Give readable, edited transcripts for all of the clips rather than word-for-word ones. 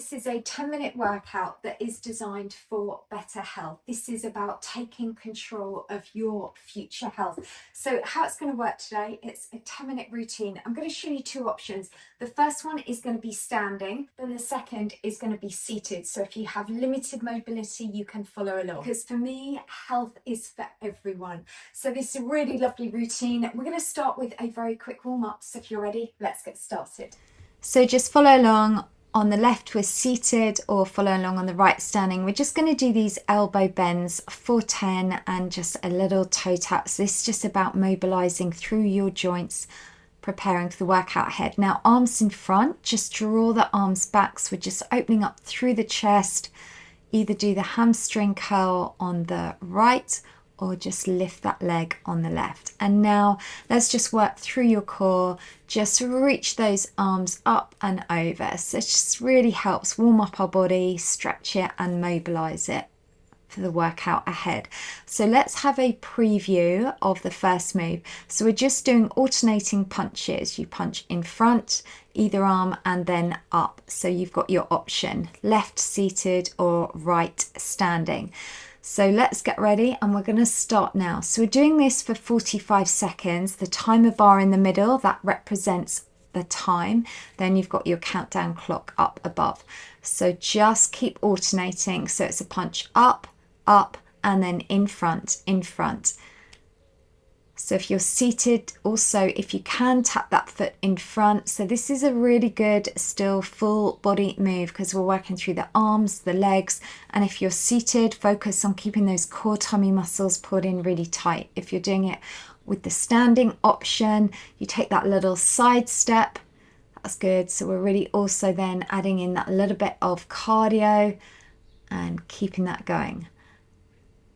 This is a 10-minute workout that is designed for better health. This is about taking control of your future health. So how it's going to work today, it's a 10-minute routine. I'm going to show you two options. The first one is going to be standing, then the second is going to be seated. So if you have limited mobility, you can follow along. Because for me, health is for everyone. So this is a really lovely routine. We're going to start with a very quick warm-up. So if you're ready, let's get started. So just follow along. On the left, we're seated, or follow along on the right, standing. We're just going to do these elbow bends for 10 and just a little toe taps. This is just about mobilizing through your joints, preparing for the workout ahead. Now, arms in front, just draw the arms back. So we're just opening up through the chest. Either do the hamstring curl on the right or just lift that leg on the left. And now let's just work through your core. Just reach those arms up and over. So it just really helps warm up our body, stretch it and mobilize it for the workout ahead. So let's have a preview of the first move. So we're just doing alternating punches. You punch in front, either arm, and then up. So you've got your option, left seated or right standing. So let's get ready and we're going to start now. So we're doing this for 45 seconds. The timer bar in the middle, that represents the time. Then you've got your countdown clock up above. So just keep alternating. So it's a punch up, up, and then in front, in front. So if you're seated, also, if you can, tap that foot in front. So this is a really good, still full body move because we're working through the arms, the legs. And if you're seated, focus on keeping those core tummy muscles pulled in really tight. If you're doing it with the standing option, you take that little side step. That's good. So we're really also then adding in that little bit of cardio and keeping that going.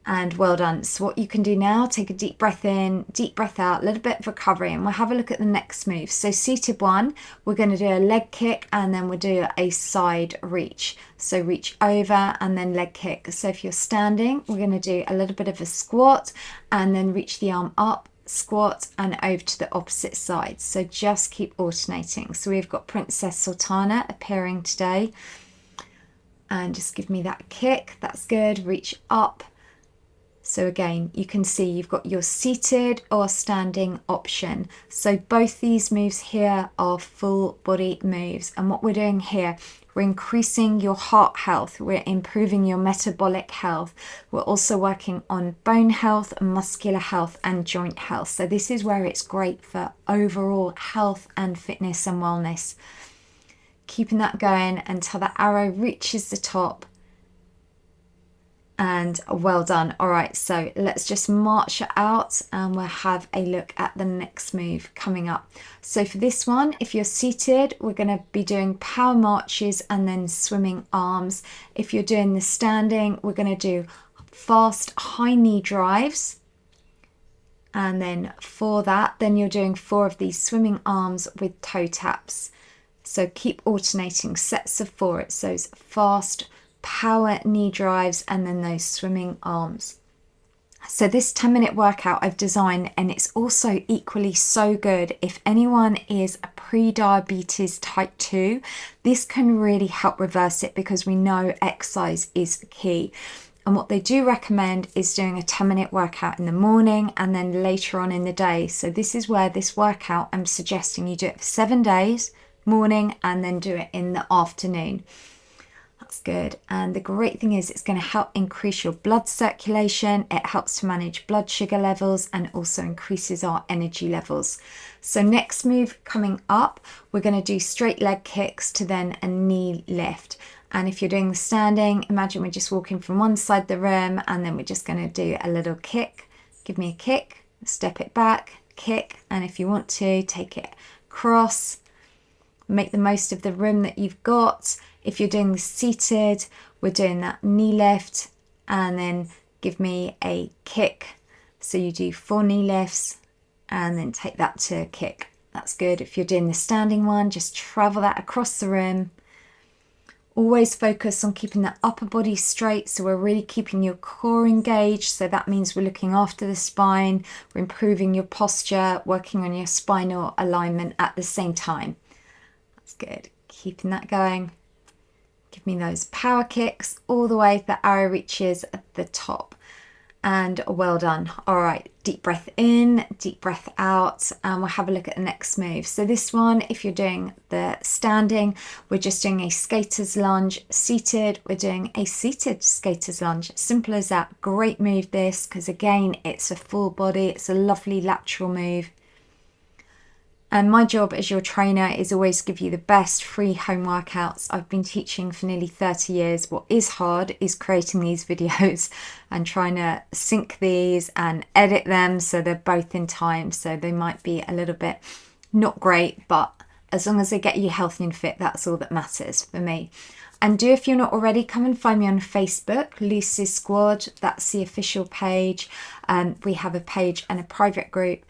And well done. So what you can do now, take a deep breath in, deep breath out, a little bit of recovery, and we'll have a look at the next move. So seated one, we're going to do a leg kick and then we'll do a side reach. So reach over and then leg kick. So if you're standing, we're going to do a little bit of a squat and then reach the arm up, squat and over to the opposite side. So just keep alternating. So we've got Princess Sultana appearing today. And just give me that kick. That's good. Reach up. So again, you can see you've got your seated or standing option. So both these moves here are full body moves. And what we're doing here, we're increasing your heart health. We're improving your metabolic health. We're also working on bone health, muscular health, and joint health. So this is where it's great for overall health and fitness and wellness. Keeping that going until the arrow reaches the top. And well done. All right, so let's just march it out and we'll have a look at the next move coming up. So for this one, if you're seated, we're going to be doing power marches and then swimming arms. If you're doing the standing, we're going to do fast high knee drives. And then for that, then you're doing 4 of these swimming arms with toe taps. So keep alternating sets of 4. It's those fast power knee drives and then those swimming arms. So this 10-minute workout I've designed, and it's also equally so good if anyone is a pre-diabetes type 2. This can really help reverse it because we know exercise is key. And what they do recommend is doing a 10-minute workout in the morning and then later on in the day. So this is where this workout, I'm suggesting you do it for 7 days, morning, and then do it in the afternoon. That's good. And the great thing is it's going to help increase your blood circulation. It helps to manage blood sugar levels and also increases our energy levels. So next move coming up, we're going to do straight leg kicks to then a knee lift. And if you're doing the standing, imagine we're just walking from one side of the room and then we're just going to do a little kick. Give me a kick, step it back, kick. And if you want to, take it across. Make the most of the room that you've got. If you're doing the seated, we're doing that knee lift and then give me a kick. So you do 4 knee lifts and then take that to a kick. That's good. If you're doing the standing one, just travel that across the room. Always focus on keeping the upper body straight. So we're really keeping your core engaged. So that means we're looking after the spine, we're improving your posture, working on your spinal alignment at the same time. That's good. Keeping that going. Give Give me those power kicks all the way, the arrow reaches at the top. And well done. All right, deep breath in, deep breath out, and we'll have a look at the next move. So this one, if you're doing the standing, we're just doing a skater's lunge. Seated, we're doing a seated skater's lunge. Simple as that. Great move this, because again, it's a full body, it's a lovely lateral move. And my job as your trainer is always to give you the best free home workouts. I've been teaching for nearly 30 years. What is hard is creating these videos and trying to sync these and edit them so they're both in time. So they might be a little bit not great, but as long as they get you healthy and fit, that's all that matters for me. And do, if you're not already, come and find me on Facebook, Lucy's Squad. That's the official page. We have a page and a private group.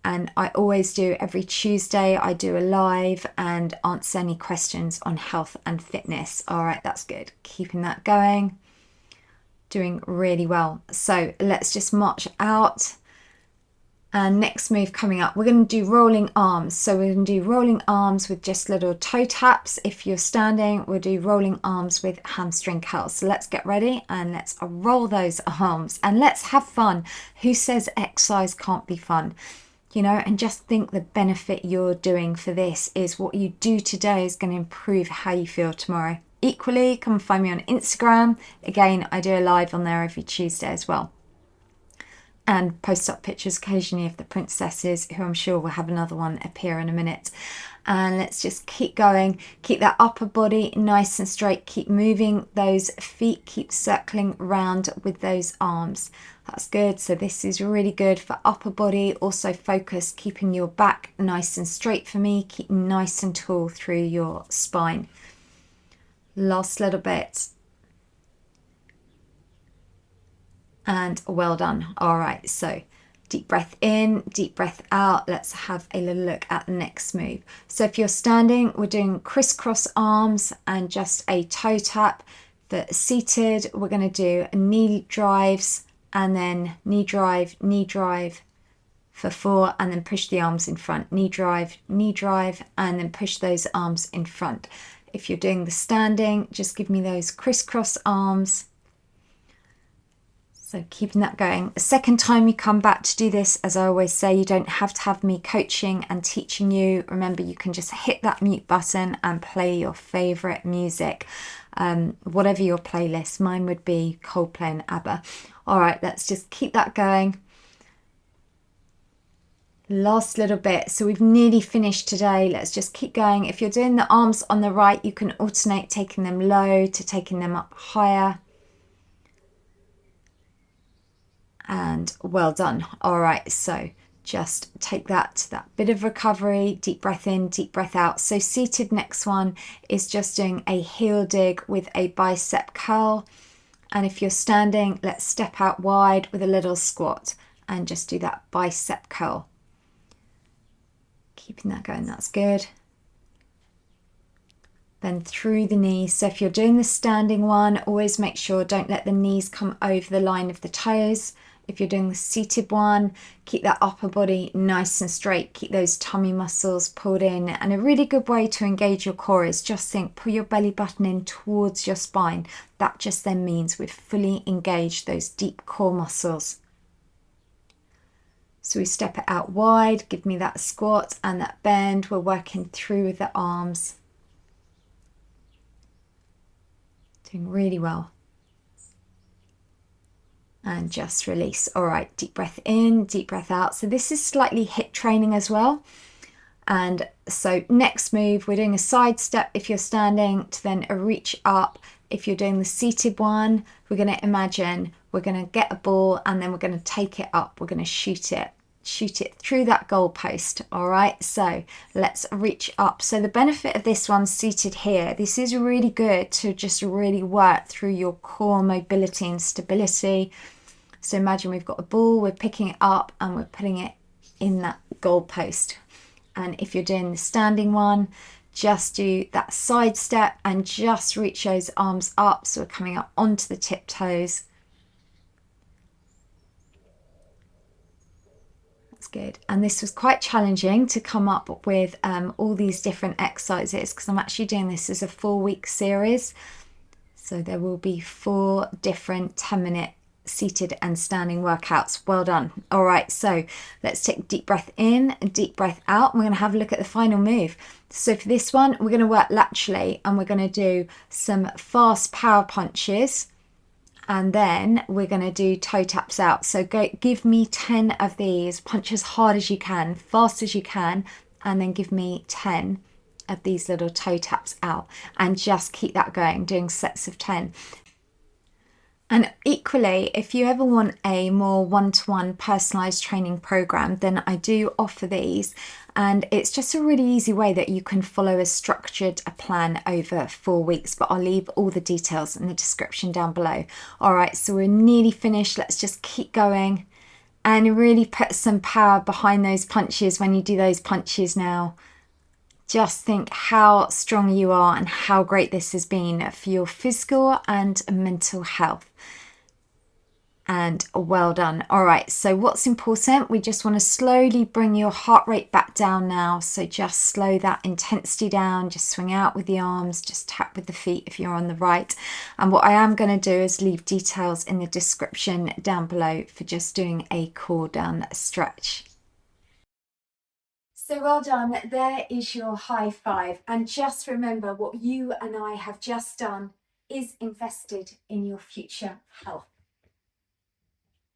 And I always do, every Tuesday, I do a live and answer any questions on health and fitness. All right, that's good. Keeping that going. Doing really well. So let's just march out. And next move coming up, we're going to do rolling arms. So we're going to do rolling arms with just little toe taps. If you're standing, we'll do rolling arms with hamstring curls. So let's get ready and let's roll those arms and let's have fun. Who says exercise can't be fun? You know, and just think the benefit you're doing for this is what you do today is going to improve how you feel tomorrow. Equally, come find me on Instagram. Again, I do a live on there every Tuesday as well. And post up pictures occasionally of the princesses, who I'm sure will have another one appear in a minute. And let's just keep going. Keep that upper body nice and straight. Keep moving those feet. Keep circling around with those arms. That's good. So this is really good for upper body. Also focus keeping your back nice and straight for me. Keep nice and tall through your spine. Last little bit. And well done. All right, so deep breath in, deep breath out. Let's have a little look at the next move. So if you're standing, we're doing crisscross arms and just a toe tap. For seated, we're going to do knee drives and then knee drive for 4, and then push the arms in front. Knee drive, and then push those arms in front. If you're doing the standing, just give me those crisscross arms. So keeping that going. The second time you come back to do this, as I always say, you don't have to have me coaching and teaching you. Remember, you can just hit that mute button and play your favourite music, whatever your playlist. Mine would be Coldplay and ABBA. All right, let's just keep that going. Last little bit. So we've nearly finished today. Let's just keep going. If you're doing the arms on the right, you can alternate taking them low to taking them up higher. And well done. All right, so just take that bit of recovery, deep breath in, deep breath out. So seated, next one is just doing a heel dig with a bicep curl. And if you're standing, let's step out wide with a little squat and just do that bicep curl. Keeping that going, that's good. Then through the knees. So if you're doing the standing one, always make sure don't let the knees come over the line of the toes. If you're doing the seated one, keep that upper body nice and straight. Keep those tummy muscles pulled in. And a really good way to engage your core is just think, pull your belly button in towards your spine. That just then means we've fully engaged those deep core muscles. So we step it out wide, give me that squat and that bend. We're working through with the arms. Doing really well. And just release. All right, deep breath in, deep breath out. So this is slightly hip training as well. And so next move, we're doing a side step if you're standing, to then a reach up. If you're doing the seated one, we're going to imagine we're going to get a ball and then we're going to take it up. We're going to shoot it through that goal post. All right, so let's reach up. So the benefit of this one seated here, this is really good to just really work through your core mobility and stability. So imagine we've got a ball, we're picking it up and we're putting it in that goal post. And if you're doing the standing one, just do that side step and just reach those arms up. So we're coming up onto the tiptoes. Good. And this was quite challenging to come up with all these different exercises, because I'm actually doing this as a 4-week series. So there will be 4 different 10-minute seated and standing workouts. Well done. All right, so let's take a deep breath in, a deep breath out. We're going to have a look at the final move. So for this one, we're going to work laterally and we're going to do some fast power punches. And then we're going to do toe taps out. So give me 10 of these. Punch as hard as you can, fast as you can, and then give me 10 of these little toe taps out. And just keep that going, doing sets of 10. And equally, if you ever want a more one-to-one personalised training program, then I do offer these. And it's just a really easy way that you can follow a structured plan over 4 weeks. But I'll leave all the details in the description down below. All right, so we're nearly finished. Let's just keep going and really put some power behind those punches when you do those punches now. Just think how strong you are and how great this has been for your physical and mental health. And well done. All right, so what's important? We just want to slowly bring your heart rate back down now. So just slow that intensity down, just swing out with the arms, just tap with the feet if you're on the right. And what I am going to do is leave details in the description down below for just doing a cool down stretch. So well done, there is your high five. And just remember what you and I have just done is invested in your future health.